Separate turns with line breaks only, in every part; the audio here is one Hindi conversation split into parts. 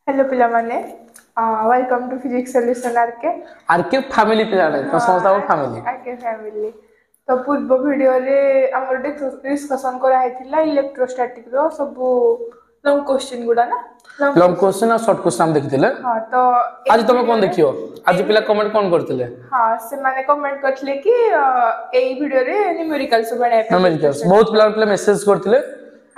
हेलो पिला माने welcome to physics solution
RK family पिला रे तो समस्त फैमिली
आरके फैमिली तो पूर्व वीडियो रे हमर डिस्कशन करा हैतिला इलेक्ट्रोस्टैटिक रो सब लॉन्ग क्वेश्चन गुडा ना
लॉन्ग क्वेश्चन और शॉर्ट क्वेश्चन हम देखिथिले।
हां तो
आज तुम कोन देखियो आज पिला कमेंट कोन करथिले?
हां से माने कमेंट करथिले कि एई वीडियो रे न्यूमेरिकल्स बने
न्यूमेरिकल्स बहुत पिला मेसेज करथिले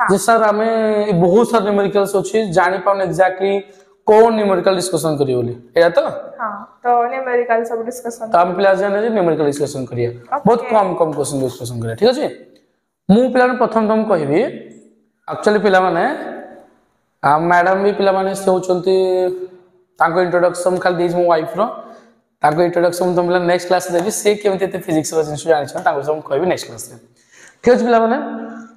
जे सर हमें बहुत सारे न्यूमेरिकल्स अछि जानि पाउन एग्जैक्टली कोन न्यूमेरिकल डिस्कशन करियो बोली एया तो
हां तो न्यूमेरिकल सब डिस्कशन
तो हम पिला जाने जे न्यूमेरिकल डिस्कशन करिया बहुत कम कम क्वेश्चन डिस्कशन करिया ठीक अछि। मु पिला प्रथम तुम कहबी एक्चुअली पिला माने मैडम भी पिला माने से होचंती ताको इंट्रोडक्शन खाली देज मो वाइफ रो ताको इंट्रोडक्शन तुम पिला नेक्स्ट क्लास देबी से केमते ते फिजिक्स रो जिंस जानि छ ताको सब कहबी नेक्स्ट क्लास रे ठीक अछि। पिला माने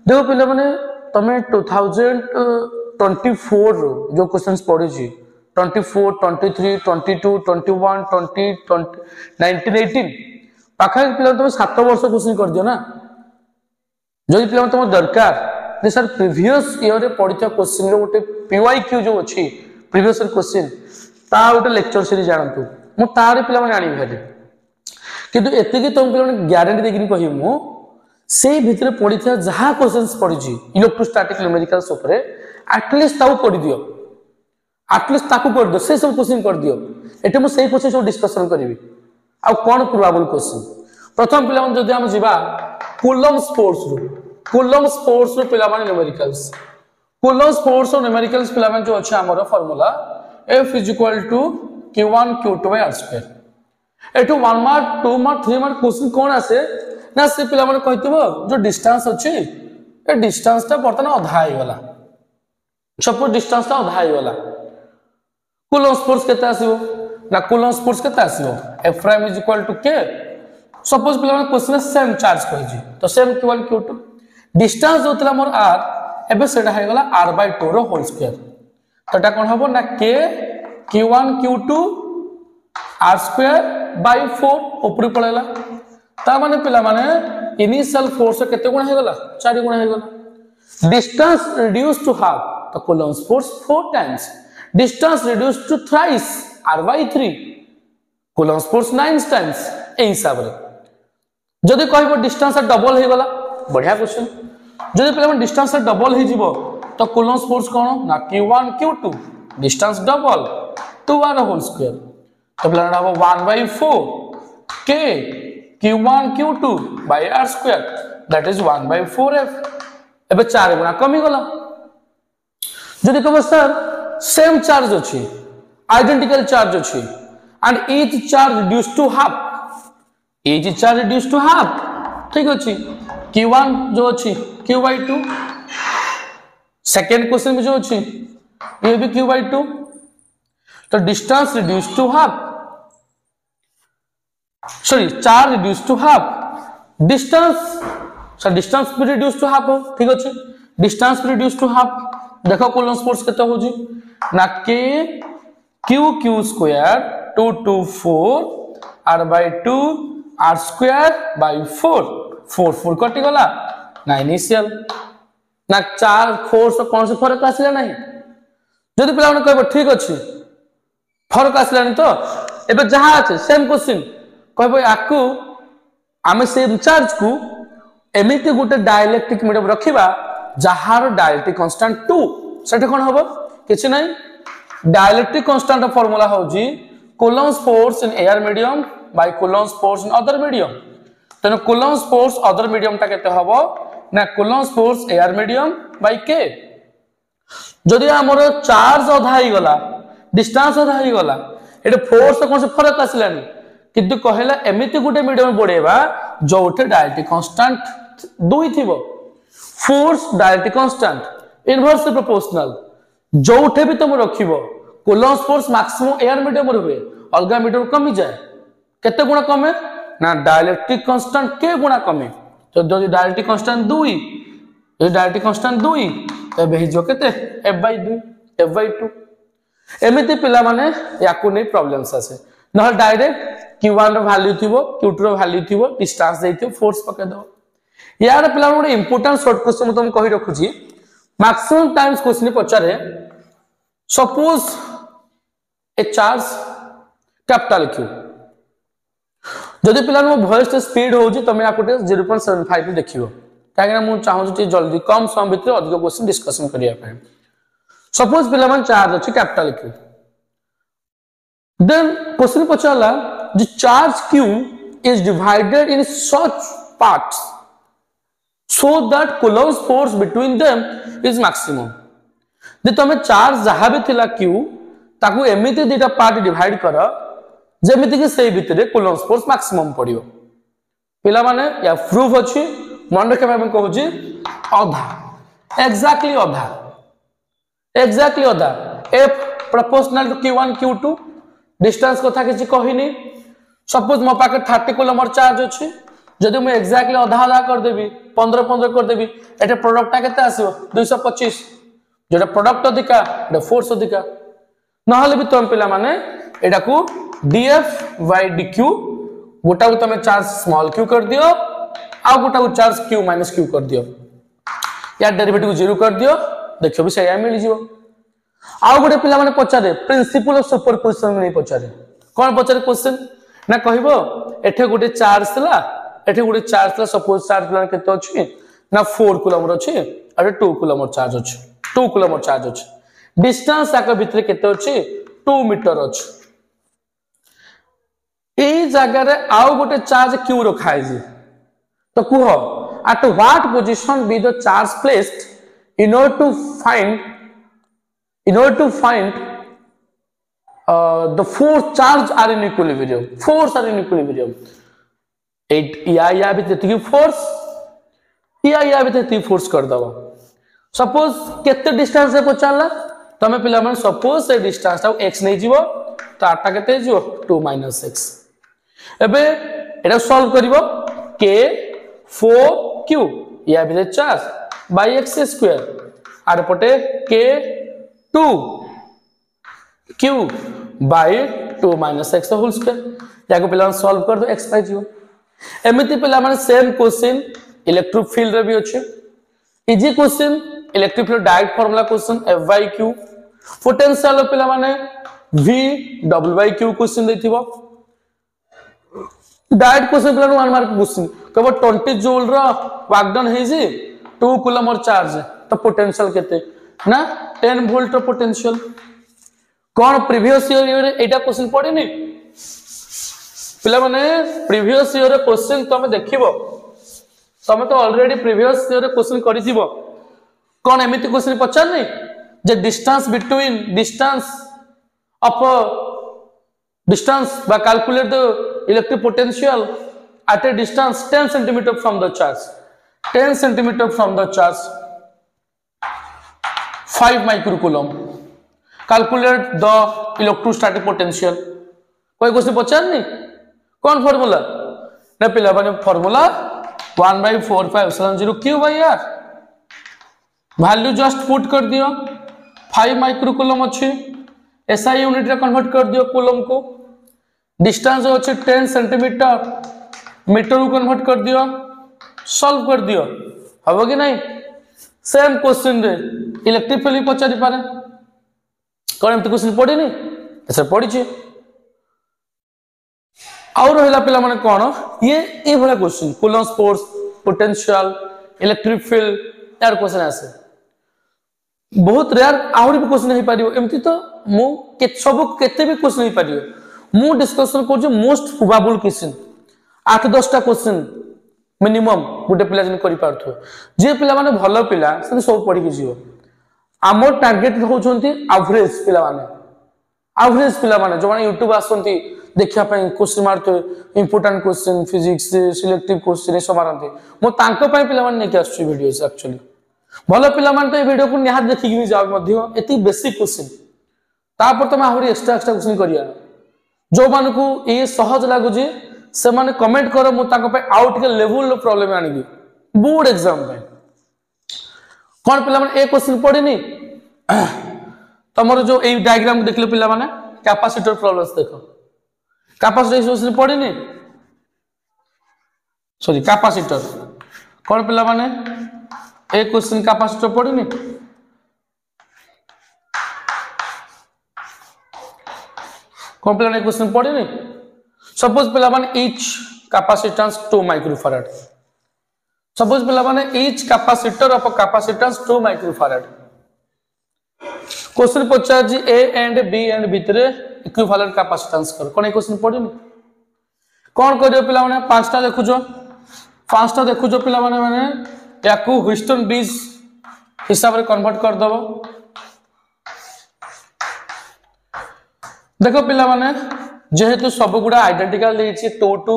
देखो पिला माने तमे 2024 रो जो क्वेश्चंस पढी छी 24 23 22 21 20 19 पाखा पिला तुम 7 वर्ष क्वेश्चन कर दियो ना जदि पिला तुम दरकार जे सर प्रीवियस ईयर रे पढिता क्वेश्चन रो गोटे पीवाईक्यू जो अछि प्रीवियस क्वेश्चन ता गोटे लेक्चर सीरीज जानतु मु तारे पिला माने आनी भाले किंतु एते कि तुम पिला माने ग्यारंटी देकिन कहि मु से भितरे पढिता जहा क्वेश्चंस पढि छी इलेक्ट्रोस्टैटिक न्यूमेरिकल्स ऊपर एटलीस्ट ताऊ पढि दियो एटलीस्ट ताकू कर दो से सब क्वेश्चन कर दियो एटे मु सेही क्वेश्चन सब डिस्कशन करबी आ कोन प्रोबेबल क्वेश्चन प्रथम पिला माने जदि हम जिबा कूलम्ब फोर्स रो पिला माने न्यूमेरिकल्स कूलम्ब फोर्स और न्यूमेरिकल्स पिला माने जो अछि हमर formula F = q1 q2 r square एटू 1 मार्क 2 मार्क 3 मार्क क्वेश्चन कोन आसे ना से पिला माने कहितबो जो डिस्टेंस अछि ए डिस्टेंस ता बर्तन आधा आइ गला सपोज डिस्टेंस ता आधा आइ गला कूलम्ब फोर्स केते आसीबो ना कूलम्ब फोर्स केते आसीबो F' = k सपोज पिला माने क्वेश्चन सेम चार्ज कहि तो सेम q1 q2 डिस्टेंस जो तला मोर r एबे सेटा है गला r/2 रो होल स्क्वायर तटा कोन हबो ना k q1 q2 r²/4 ऊपर पळेला ता माने पिला माने इनिशियल फोर्स केते गुणा है गला 4 गुणा है गला डिस्टेंस रिड्यूस टू हाफ तो Coulomb force 4 times distance reduce to thrice r/3 Coulomb force 9 times ए हिसाब रे जदि कहबो डिस्टेंस डबल हे गला बढ़िया क्वेश्चन जदि पिला माने डिस्टेंस डबल हे जिवो तो कूलम्ब फोर्स कोन ना q1 q2 distance double 2r whole square तो पिला हबो 1/4 k q1 q2 by r square that is 1/4f एबे 4 गुना कमी गला जदि कहबो सर सेम चार्ज अछि आइडेंटिकल चार्ज अछि and each charge reduce to half ठीक अछि q1 जो अछि q/2 सेकंड क्वेश्चन में जो अछि ये भी q/2 तो distance reduce to half sorry charge reduce to half distance भी रिड्यूस टू हाफ हो ठीक अछि डिस्टेंस भी रिड्यूस टू हाफ देखो कूलम्ब फोर्स केते हो जी ना k q² 224 r/2 r²/4 4 कटि गला ना इनिशियल ना 4 4 से कौन से फर्क आसिला नहीं जदि पिला ने कहबो ठीक अछि फर्क आसिला नहीं तो एबे जहां আছে सेम क्वेश्चन कहबो याकू आमे सेम चार्ज को एमिति गुटे डाइलेक्ट्रिक मीडियम रखिबा जहार डाइलेक्ट्रिक कांस्टेंट 2 सेटे कोन हबो किछ नहीं डाइलेक्ट्रिक कांस्टेंट फार्मूला हो जी Coulomb force in air medium by Coulomb force in other medium तने कूलम्ब फोर्स अदर मीडियम ता केते हबो ना Coulomb force air medium by k जदि हमर चार्ज आधा ही गला डिस्टेंस आधा ही गला एटे फोर्स कोन से फरक आसिलानी किंतु कहला एमिति गुटे मीडियम बढेबा जोठे डायरेक्ट कांस्टेंट 2 थिबो force direct constant inversely proportional जोठे भी तुम रखिबो Coulomb force maximum air medium रे हुए अलगा मीडियम कमी जाए केते गुणा कमे ना डाइलेक्ट्रिक कांस्टेंट के गुणा कमे तो जदि डाइलेक्ट्रिक कांस्टेंट 2 ये डाइलेक्ट्रिक कांस्टेंट 2 तबे हि जो केते f/2 एमिति पिला माने याकू नै प्रॉब्लम्स आसे न डायरेक्ट q1 रो वैल्यू थिबो q2 रो वैल्यू थिबो डिस्टेंस देथिबो फोर्स पके दो यार पिला गोटे इंपोर्टेंट शॉर्ट क्वेश्चन म तुम कहि रखुची मैक्सिमम टाइम्स क्वेश्चन पचारे suppose a charge capital Q जदि पिला मो वॉइस स्पीड होउची तमे आकोटे 0.75 देखियो काहेकि मु चाहूँ जे जल्दी कम समय भितर अधिक क्वेश्चन डिस्कशन करिया पे सपोज पिला मन चार्ज अछि कैपिटल क्यू देन क्वेश्चन पचाला the charge q is divided in such parts so that coulomb's force between them is maximum जे तमे चार्ज जहाँ भी थिला q ताकू एमिति दिटा पार्ट डिवाइड कर जेमिति कि सेई भितरे coulomb's force maximum पड़ियो पिला माने या प्रूफ अछि मन रखे मैं कहूची आधा एग्जैक्टली आधा f proportional to q1 q2 distance कथा किछि कहिनी सपोज मो पाके 30 कूलम चार्ज अछि जदि मैं एग्जैक्टली आधा कर देबी 15 कर देबी एटे प्रोडक्ट केते आसीबो 225 जेटा प्रोडक्ट अधिका एटा फोर्स अधिका नहले भी तुम पिला माने एटा को df by dq गोटा को तमे चार्ज स्मॉल q कर दियो आ गोटा को चार्ज q - q कर दियो या डेरिवेटिव 0 कर दियो देखियो भी सही मिल जिवो आ गोटे पिला माने पचारे प्रिंसिपल ऑफ सुपरपोजिशन नहीं पचारे कोन पचारे क्वेश्चन ना कहबो एठे गोटे चार्ज थला एठे गोटे चार्ज थला सपोज चार्ज प्लान केते अछि ना 4 कूलम अछि अरे 2 कूलम चार्ज अछि 2 कूलम चार्ज अछि डिस्टेंस आक भितर केते अछि 2 मीटर अछि ए जगह रे आउ गोटे चार्ज क्यू रखाइ जे तो कुह at what position be the charge placed in order to find the force charge are in equilibrium force are in equilibrium या भी तेती फोर्स या भी तेती फोर्स कर दबो सपोज केते डिस्टेंस से पचाला तमे पिला मन सपोज से डिस्टेंस ता x नै जीवो तो आटा केते जीवो 2 - x एबे एटा सॉल्व करिवो k 4 q या भी चार्ज बाय x² आर पटे k 2 q by 2 - x whole square याको पिला सॉल्व कर दो x पाइ जीवो एमिति पिला माने सेम क्वेश्चन इलेक्ट्रिक फील्ड रे भी अछि easy question electric field direct formula question f by q potential पिला माने v w by q question देथिबो डायरेक्ट क्वेश्चन पिला 1 मार्क क्वेश्चन कबो 20 जूल रो वर्क डन हे जी 2 कूलम और चार्ज तो पोटेंशियल केते ना 10 वोल्ट रो पोटेंशियल कोन प्रीवियस ईयर एटा क्वेश्चन पढिनी पिला माने प्रीवियस ईयर क्वेश्चन तमे देखिबो तमे तो ऑलरेडी प्रीवियस ईयर क्वेश्चन करिथिबो कोन एमिति क्वेश्चन पछारनी जे distance between distance of distance by calculate the electric potential at a distance 10 cm from the charge 10 cm from the charge 5 microcoulomb calculate the electrostatic potential कोई क्वेश्चन पचारनी कौन फार्मूला ना पिला माने formula 1/4/0 q by r value just put कर दियो 5 माइक्रोकूलम अछि एसआई यूनिट रे कन्वर्ट कर दियो कूलम को डिस्टेंस अछि 10 सेंटीमीटर मीटर को कन्वर्ट कर दियो सॉल्व कर दियो हबो कि नहीं सेम क्वेश्चन रे इलेक्ट्रिक फील्ड पचारि पारे कोन एमती क्वेश्चन पढिनी ऐसे पढी छी और रहला पिला माने कोन ये ए भला question Coulomb's force potential electric field यार क्वेश्चन आसे बहुत रेयर आउरी भी क्वेश्चन नहीं पारियो एमती तो मु के सब केते भी क्वेश्चन नहीं पारियो मु डिस्कशन कर जो मोस्ट प्रोबेबल क्वेश्चन 8-10 टा क्वेश्चन मिनिमम गुटे पिला जन करि पारथो जे पिला माने भलो पिला से सब पढी के जियो आमर टारगेट होचंती एवरेज पिला माने जो माने YouTube आसंती देखिया पई क्वेश्चन मारतो important question physics selective question सब मारंती मो तांको पई पिला माने नेकी आछी वीडियोस एक्चुअली भलो पिला माने तो ए वीडियो को निहात देखि कि जाव मध्य एती बेसिक क्वेश्चन तापर तमे आहुरी एक्स्ट्रा क्वेश्चन करिया जो मान को ये सहज लागु जे से माने कमेंट करो मु ताको पे आउट के लेवल प्रॉब्लम आनी बोर्ड एग्जाम पे कोन पिला माने ए क्वेश्चन पढिनी तमरो जो ए डायग्राम देखले पिला माने कैपेसिटर प्रॉब्लम्स देखो कैपेसिटर क्वेश्चन पढिनी सॉरी कैपेसिटर कोन पिला माने ए क्वेश्चन कैपेसिटर पढिनी कौन पे क्वेश्चन पढ़े सपोज पे इच कैपेसिटेंस 2 माइक्रोफैराड सपोज पे each capacitor of capacitance 2 microfarad question पचार जी ए एंड बी एंड भितर इक्विवेलेंट कैपेसिटेंस कर कौन क्वेश्चन पढ़े कौन करियो पिला माने पांचटा देखुजो पिला माने याकू ह्यूस्टन ब्रिज हिसाब रे कन्वर्ट कर दबो देखो पिला माने जेहेतु सब गुडा आइडेंटिकल देछि 2 2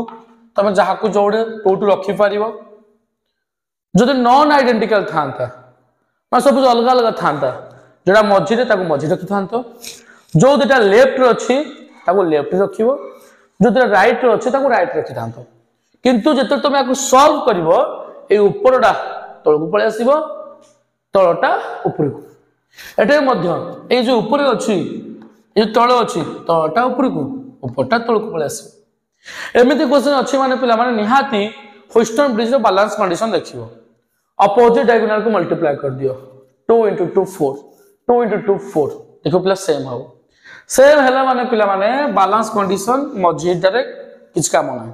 तमे जहा को जोड़े 2 2 रखि पारिबो जदि नॉन आइडेंटिकल थांता मा सब अलग अलग थांता जोड़ा मझी रे ताको मझी रखि थांतो जो दुटा लेफ्ट रे अछि ताको लेफ्ट रखिबो जो दुटा राइट रे अछि ताको राइट रखि थांतो किंतु जते तुम याको सॉल्व करिवो ए ऊपरडा तळकु पळे आसीबो तळटा ऊपरकु एटे मध्य ए जो ऊपर अछि ए तळ अछि तळटा ऊपरकु ऊपरटा तळकु पळे आसीबो एमिति क्वेश्चन अछि माने पिला माने निहाती ह्यूस्टन ब्रिज रो बैलेंस कंडीशन देखिबो अपोजिट डायगोनल को मल्टीप्लाई कर दियो 2 into 2 4 2 into 2 4 देखो प्लस सेम हैला माने पिला माने बैलेंस कंडीशन मझीटारे किछ काम ना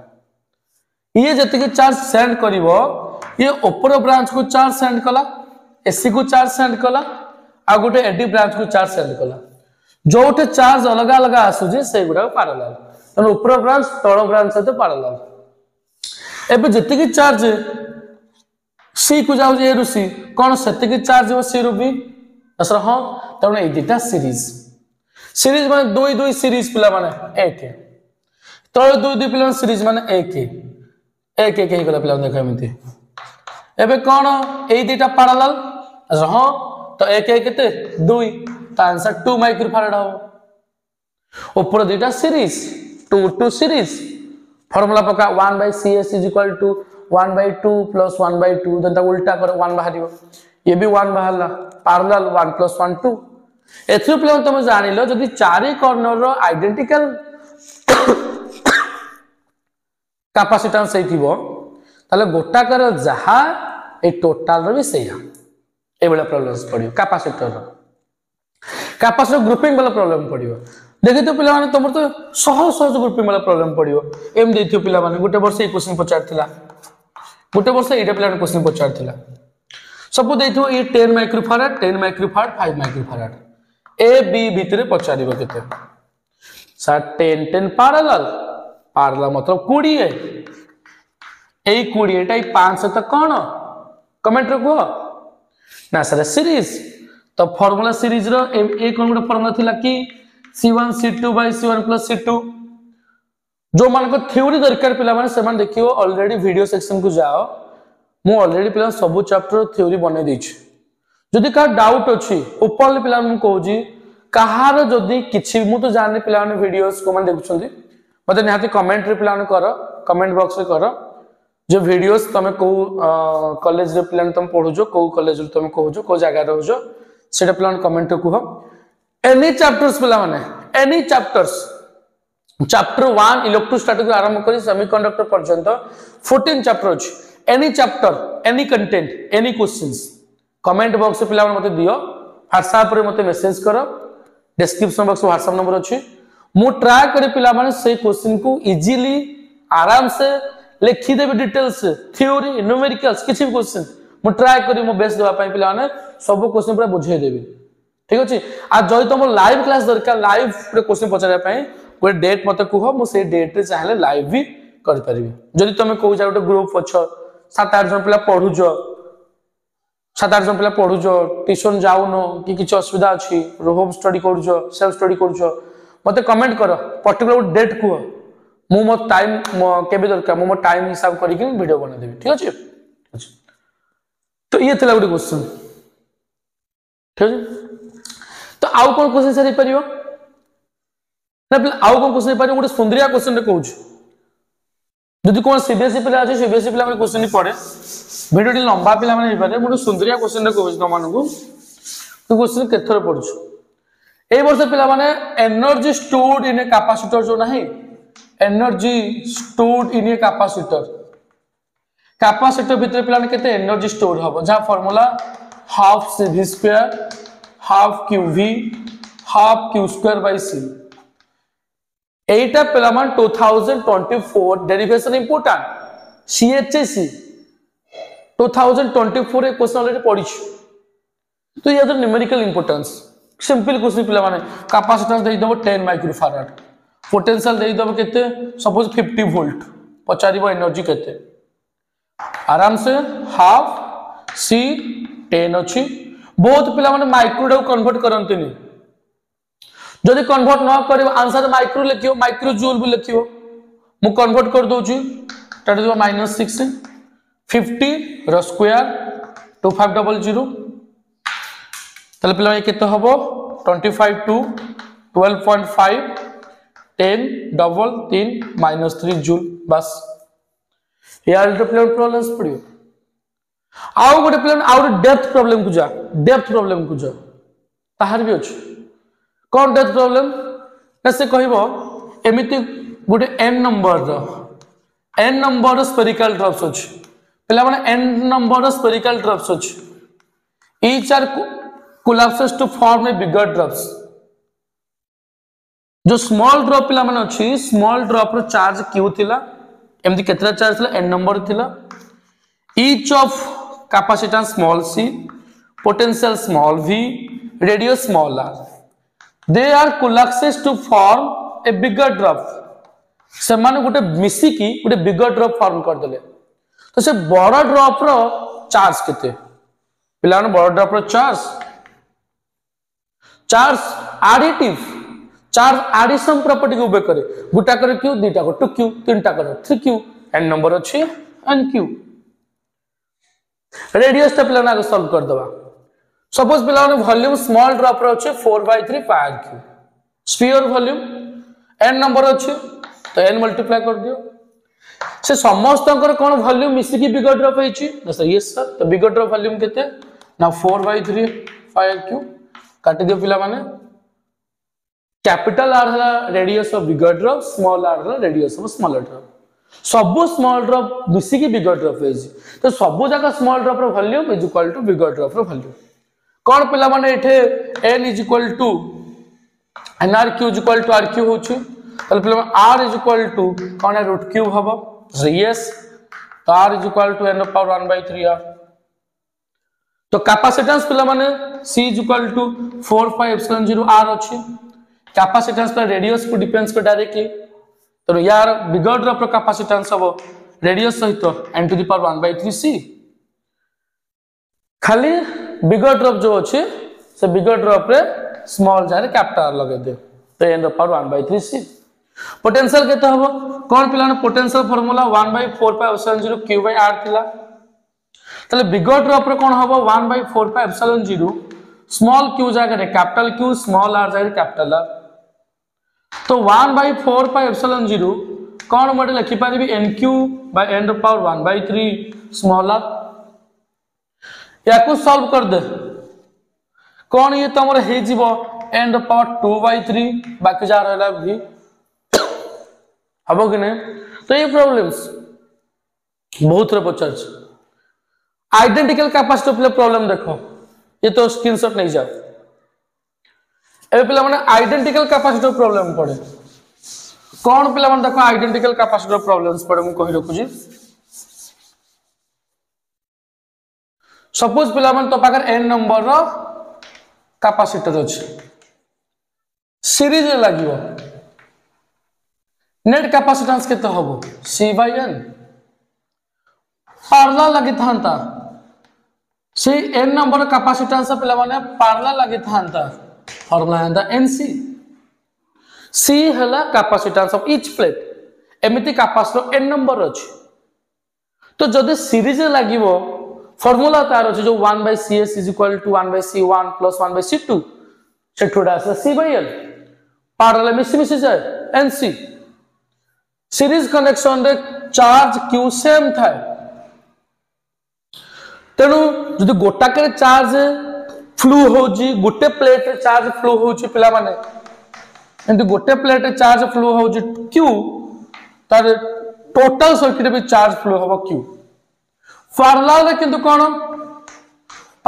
ये जति के चार्ज सेंड करिवो ये ऊपर ब्रांच को चार्ज सेंड कला एसी को चार्ज सेंड कला आ गोटे एडी ब्रांच को चार्ज सेंड कला जोटे चार्ज अलग अलग आसु जे से गुडा पैरेलल तने ऊपर ब्रांच तळ ब्रांच से पैरेलल एबे जति के चार्ज सी को जाउ ए रु सी कोन सेति के चार्ज हो सी रु बी असर हां तने ए दिटा सीरीज माने 2 2 सीरीज पिला माने 1 तळ 2 2 पिला सीरीज माने 1 1 1 गला पिला देखा एमिति एबे कोन ए दिटा पैरेलल असर हां तो 1 1 केते 2 तो आंसर 2 माइक्रोफैराड हो ऊपर दिटा सीरीज 2 2 सीरीज फार्मूला पका 1/cs = 1/2 + 1/2 देन ता उल्टा कर 1 बाहरियो ये भी 1 बाहरला पैरेलल 1 + 1 2 एथु प्लस तुम जानिलो जदि चारि कॉर्नर रो आइडेंटिकल कैपेसिटेंस हेतिबो ताले गोटाकर जहा ए टोटल रो भी सेया ए बेला प्रॉब्लम्स पडियो कैपेसिटर ग्रुपिंग वाला प्रॉब्लम पडियो देखि तो पिला माने तमर तो सहज सहज ग्रुपिंग वाला प्रॉब्लम पडियो एम देथियो पिला माने गोटे वर्ष ए क्वेश्चन पचारथिला गोटे वर्ष एटा पिला क्वेश्चन पचारथिला सब देथियो ए 10 microfarad 10 microfarad 5 microfarad A B भितरे पचारिबो केते सर 10 10 पैरेलल मतलब 20 ए 20 टाइ 5 तो कोन कमेंट रो को ना सर सीरीज तो फार्मूला सीरीज रो ए कोन गोटे फार्मूला थिला कि C1 C2 by C1 plus C2 जो मान को थ्योरी दरकार पिला माने से मान देखियो ऑलरेडी वीडियो सेक्शन को जाओ मु ऑलरेडी पिला सब चैप्टर थ्योरी बने देछि जदि का डाउट अछि ऊपर पिला मु कहूजी कहार जदि किछि मु तो जानि पिला माने वीडियोस को मान देखुछंती मते निहाती कमेंट रे पिला माने करो कमेंट बॉक्स रे करो जो वीडियोस तमे को कॉलेज रे पिला तम पढुजो को कॉलेज रे तमे कहूजो को जगह रहउजो सेटा पिला कमेंट रे कहो एनी चैप्टर्स पिला माने एनी चैप्टर्स चैप्टर 1 इलेक्ट्रोस्टैटिक आरंभ करी सेमीकंडक्टर पर्यंत 14 चैप्टर अछि any chapter any content any questions comment box पिला मते दियो व्हाट्सएप रे मते मैसेज करो डिस्क्रिप्शन बॉक्स व्हाट्सएप नंबर अछि मु ट्राई करी पिला माने से क्वेश्चन को इजीली आराम से लिखि देबे डिटेल्स थ्योरी न्यूमेरिकल्स किछि भी क्वेश्चन मु ट्राई करी मो बेस्ट देबा पई पिला माने सब क्वेश्चन पूरा बुझाई देबी ठीक अछि आ जय तुम लाइव क्लास दरकार लाइव रे क्वेश्चन पचारे पई कोई डेट मते कुहो मु से डेट रे चाहले लाइव भी कर परिबे जदि तुम कहू जा गोटे ग्रुप अछ 7-8 जन पिला पढुजो 7-8 जन पिला पढुजो ट्यूशन जाउनो कि किछ असुविधा अछि होम स्टडी करूजो सेल्फ स्टडी करूजो मते कमेंट करो पर्टिकुलर डेट कुहो मु मो टाइम केबे दरकार मो टाइम हिसाब करी कि वीडियो बना देबी ठीक अछि तो ये थला गोटे क्वेश्चन ठीक अछि तो आउ कोन क्वेश्चन सरी परियो ना आउ कोन क्वेश्चन परियो गोटे सुंदरिया क्वेश्चन रे कहूछ जदि कोन सीबीएसई पिला अछि सीबीएसई पिला में क्वेश्चन पड़े वीडियो टी लंबा पिला माने पारे मोटे सुंदरिया क्वेश्चन रे कहूछ त मानकू तो क्वेश्चन केथर पढुछ ए वर्ष पिला माने energy stored in a capacitor जो नाही energy stored in a capacitor भितर पिला ने केते एनर्जी स्टोर हबो जा formula half cv square half qv half q square by c Etah पिलामान 2024 derivation important सीएचएससी 2024 A question already पढ़ी तो ये न्यूमेरिकल इंपोर्टेंस सिंपल क्वेश्चन पिला माने कैपेसिटेंस दे दबो 10 माइक्रोफैराड पोटेंशियल दे दबो केते सपोज 50 वोल्ट पचारिबो एनर्जी केते आराम से हाफ सी 10 अछि बहुत पिला माने माइक्रो कन्वर्ट करंतनी जदि कन्वर्ट न करियो आंसर माइक्रो लिखियो माइक्रो जूल भी लिखियो मु कन्वर्ट कर दोची दैट इज -6 50 रो स्क्वायर 2500 तले पिला ये केते हबो 25 टू 12.5 10 डबल 3 -3 जूल बस यार प्लेन प्रॉब्लम्स पड़ियो आउ गोटे प्लेन आउ डेप्थ प्रॉब्लम को जा ताहार भी अछि कौन डेप्थ प्रॉब्लम कैसे कहबो एमिति गोटे n नंबर स्फेरिकल ड्रॉप्स अछि पिला माने n नंबर स्फेरिकल ड्रॉप्स अछि each are collapses to form a bigger drops जो स्मॉल ड्रॉप पिला माने अछि स्मॉल ड्रॉप रो चार्ज q थिला एमति केतरा चार्ज थिला n नंबर थिला each of capacitance small c potential small v radius small r they are collapses to form a bigger drop से माने गोटे मिसी की गोटे बिगर ड्रॉप फॉर्म कर देले तो से बड़ा ड्रॉप रो चार्ज केते पिला ने बड़ा ड्रॉप रो charge additive charge addition property को उबे करे गुटा करे q दीटा को 2q तीनटा करे 3q n नंबर अछि nq रेडियस टा पिला ना सॉल्व कर दबा सपोज पिला ने वॉल्यूम स्मॉल ड्रॉप रो अछि 4/3 πr3 sphere volume n number अछि तो n मल्टीप्लाई कर दियो से समस्त कोन वॉल्यूम मिसी की bigger drop होईची sir yes sir तो बिगर ड्रॉप वॉल्यूम केते ना 4/3 πr3 काटी दियो पिला माने कैपिटल आर हला radius of bigger drop small r हला रेडियस ऑफ स्मॉलर ड्रॉप सब स्मॉल ड्रॉप मिसी की बिगर ड्रॉप होईची तो सब जगह स्मॉल ड्रॉप रो volume is equal to bigger drop रो वॉल्यूम कोन पिला माने एठे n is equal to nrq is equal to rq होची तो पिला r इज इक्वल टू कोन है √q हबो यस तो r is equal to n power 1/3r तो कैपेसिटेंस पिला माने c is equal to 4πε0 r अछि कैपेसिटेंस पर रेडियस को डिपेंड्स कर डायरेक्टली तो यार बिगर ड्रॉप रो कैपेसिटेंस हबो रेडियस सहित n to the power 1/3c खाली बिगर ड्रॉप जो अछि से बिगर ड्रॉप रे स्मॉल जारे कैपिटल लगे दे तो n पावर 1/3c पोटेंशियल केते हबो कोन पिला ने पोटेंशियल फार्मूला 1/4πε0 q/r थिला तले बिगर ड्रॉप रे कोन हबो 1/4πε0 स्मॉल q जागे रे कैपिटल q स्मॉल r जागे कैपिटल r तो 1/4πε0 कोन मटे लिखि पारिबी nq/n⁻⁴ स्मॉल r याको सॉल्व कर दे कोन ये तमर हे जीवो n⁻2/3 बाकी जा रहला v हबो कि नहीं तो ये प्रॉब्लम्स बहुत रे पचार आइडेंटिकल कैपेसिटर प्ले प्रॉब्लम देखो ये तो स्क्रीनशॉट नहीं जाओ ए पिला माने आइडेंटिकल कैपेसिटर प्रॉब्लम पड़े कौन पिला माने देखो आइडेंटिकल कैपेसिटर प्रॉब्लम्स पड़े मु कहि रखु जी सपोज पिला माने तो पाकर n नंबर रो कैपेसिटर अछि सीरीज लागियो नेट कैपेसिटेंस केते हबो c/n पैरेलल लागि थांता से n नंबर कैपेसिटेंस पिला माने पैरेलल लागि थांता फार्मूला है nc c हला कैपेसिटेंस ऑफ ईच प्लेट एमिति कैपेसिटर n नंबर अछि तो जदि सीरीज लागिवो फार्मूला तार अछि जो 1/cs = 1/c1 + 1/c2 सेठोडा से c/n पैरेलल मिसी जाय nc सीरीज कनेक्शन रे चार्ज q सेम थाए तेनु जदि गोटा के चार्ज फ्लू होजी गोटे प्लेट रे चार्ज फ्लू होची पिला माने एंति गोटे प्लेट रे चार्ज फ्लू होजी q तार टोटल सर्किट भी चार्ज फ्लू होबो q पैरेलल रे किंतु कोन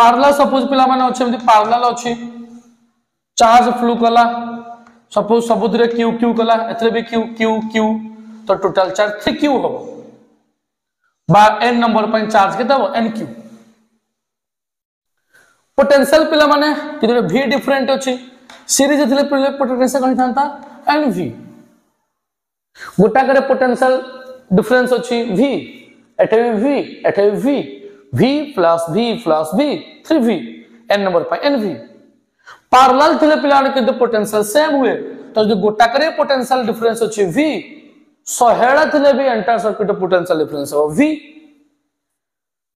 पैरेलल सपोज पिला माने अछि एंति पैरेलल अछि चार्ज फ्लू कला सपोज सबुद्रे क्यू क्यू कला एथरे भी क्यू क्यू क्यू तो टोटल चार्ज 3 क्यू हो बा n नंबर पर चार्ज के दबो n क्यू पोटेंशियल पिला माने किदरे v डिफरेंट अछि सीरीज थिले पोटेंशियल कहि थांता n v गोटा करे पोटेंशियल डिफरेंस अछि v एठे v एठे v v plus v plus v 3v n number पर n v पैरेलल थिले पिला ने किदे पोटेंशियल सेम हुए तो जो गोटा करे पोटेंशियल डिफरेंस अछि v सहेड़ा थिले भी एंटायर सर्किट पोटेंशियल डिफरेंस हो v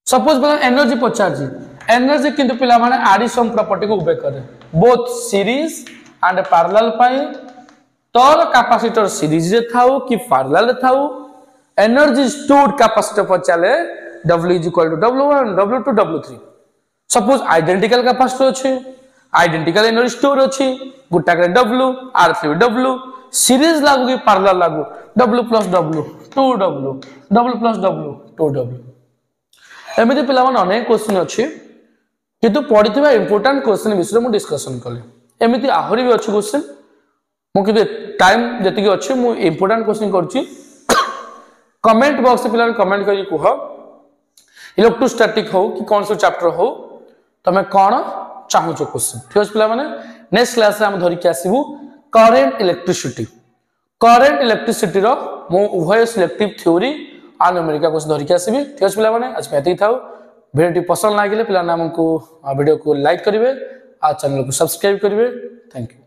सपोज पिला एनर्जी पचार जी एनर्जी किंतु पिला माने एडिशन प्रॉपर्टी को उबे करे बोथ सीरीज एंड पैरेलल पाई तोर कैपेसिटर सीरीज रे थाउ कि पैरेलल रे थाउ एनर्जी स्टोर्ड कैपेसिटर पर चले w w1 w2 w3 suppose identical capacitor अछि आइडेंटिकल एनर्जी स्टोर अछि गुटा करे w r3 w सीरीज लागू कि पैरेलल लागू w plus w 2w w plus w 2w एमिति पिला मन अनेक क्वेश्चन अछि किंतु पढिथिबा इंपोर्टेंट क्वेश्चन विषय मु डिस्कशन कले एमिति आहुरी भी अछि क्वेश्चन मु कि टाइम जति अछि मु इंपोर्टेंट क्वेश्चन करछि कमेंट बॉक्स पिला कमेंट करी कुह इलेक्ट्रोस्टैटिक हो कि कौन सा चैप्टर हो तमे कोन चाहू छ क्वेश्चन ठीक अछि पिला माने नेक्स्ट क्लास रे हम धरि के आसीबू करंट इलेक्ट्रिसिटी रो मो उभय सिलेक्टिव थ्योरी आ न्यूमेरिकल क्वेश्चन धरि के आसीबी ठीक अछि पिला माने आज एति थाउ वीडियो पसंद लागिले पिला हमको वीडियो को लाइक करिवे आ चैनल को सब्सक्राइब करिवे थैंक यू।